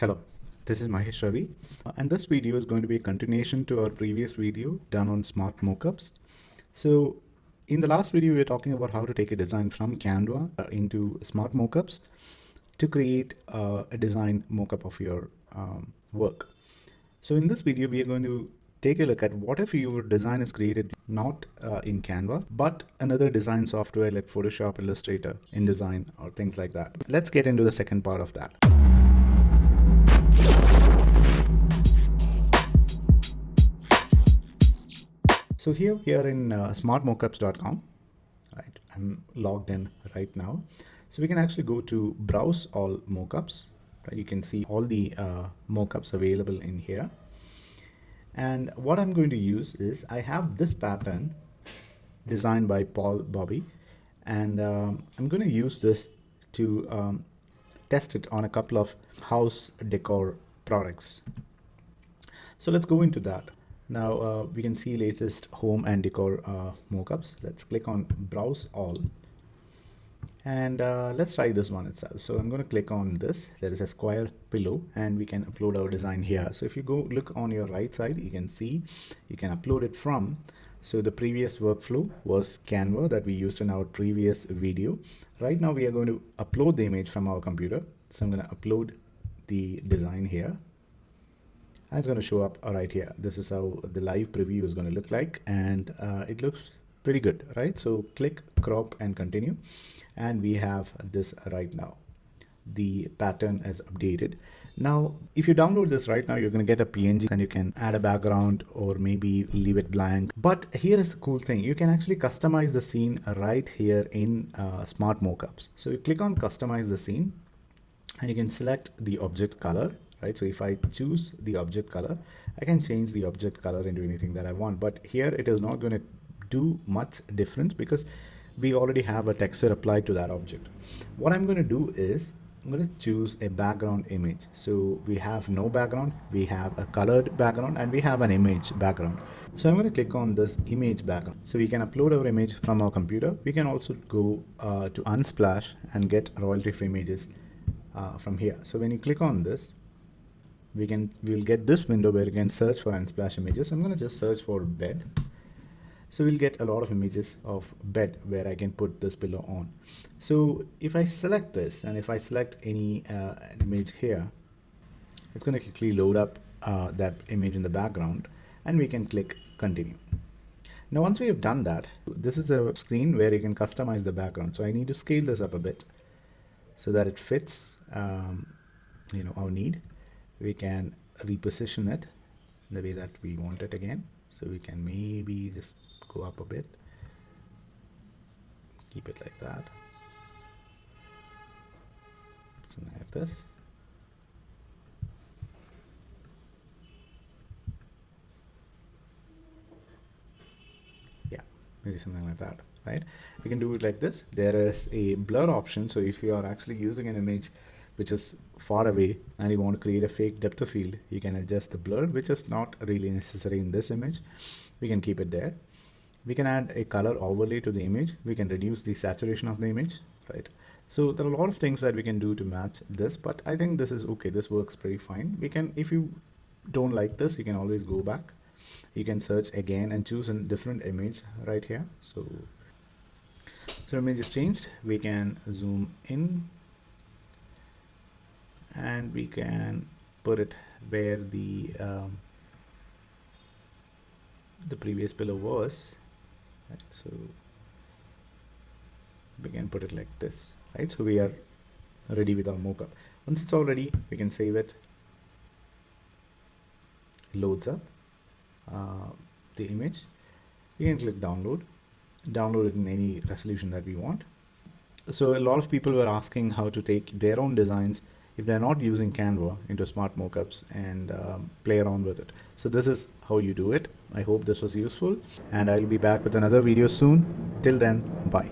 Hello, this is Mahesh Ravi, and this video is going to be a continuation to our previous video done on smart mockups. So in the last video, we were talking about how to take a design from Canva into smart mockups to create a design mockup of your work. So in this video, we are going to take a look at what if your design is created not in Canva, but another design software like Photoshop, Illustrator, InDesign, or things like that. Let's get into the second part of that. So here we are in smartmockups.com, right? I'm logged in right now. So we can actually go to browse all mockups, right? You can see all the mockups available in here. And what I'm going to use is I have this pattern designed by Paul Bobby, and I'm going to use this to test it on a couple of house decor products. So let's go into that. Now we can see latest home and decor mockups. Let's click on browse all, and let's try this one itself. So I'm going to click on this. There is a square pillow and we can upload our design here. So if you go look on your right side, you can see you can upload it from. So the previous workflow was Canva that we used in our previous video. Right now we are going to upload the image from our computer. So I'm going to upload the design here. It's going to show up right here. This is how the live preview is going to look like, and it looks pretty good, right? So click crop and continue, and we have this right now. The pattern is updated. Now if you download this right now, you're going to get a PNG and you can add a background or maybe leave it blank. But here is the cool thing, you can actually customize the scene right here in smart mockups. So you click on customize the scene and you can select the object color. Right, so if I choose the object color, I can change the object color into anything that I want. But here it is not going to do much difference because we already have a texture applied to that object. What I'm going to do is I'm going to choose a background image. So we have no background, we have a colored background, and we have an image background. So I'm going to click on this image background. So we can upload our image from our computer. We can also go to Unsplash and get royalty-free images from here. So when you click on this, we'll get this window where you can search for Unsplash images. I'm going to just search for bed. So we'll get a lot of images of bed where I can put this pillow on. So if I select this and if I select any image here, it's going to quickly load up that image in the background, and we can click continue. Now once we have done that, this is a screen where you can customize the background. So I need to scale this up a bit so that it fits our need. We can reposition it the way that we want it again. So we can maybe just go up a bit, keep it like that, something like this. Yeah, maybe something like that, right? We can do it like this. There is a blur option. So if you are actually using an image which is far away and you want to create a fake depth of field, you can adjust the blur, which is not really necessary in this image. We can keep it there. We can add a color overlay to the image. We can reduce the saturation of the image, right? So there are a lot of things that we can do to match this, but I think this is okay. This works pretty fine. We can, if you don't like this, you can always go back. You can search again and choose a different image right here. So image is changed. We can zoom in, and we can put it where the previous pillow was, right? So we can put it like this, right? So we are ready with our mockup. Once it's all ready, we can save it. It loads up the image. We can click download it in any resolution that we want. So a lot of people were asking how to take their own designs if they're not using Canva into smart mockups and play around with it. So this is how you do it. I hope this was useful, and I'll be back with another video soon. Till then, bye.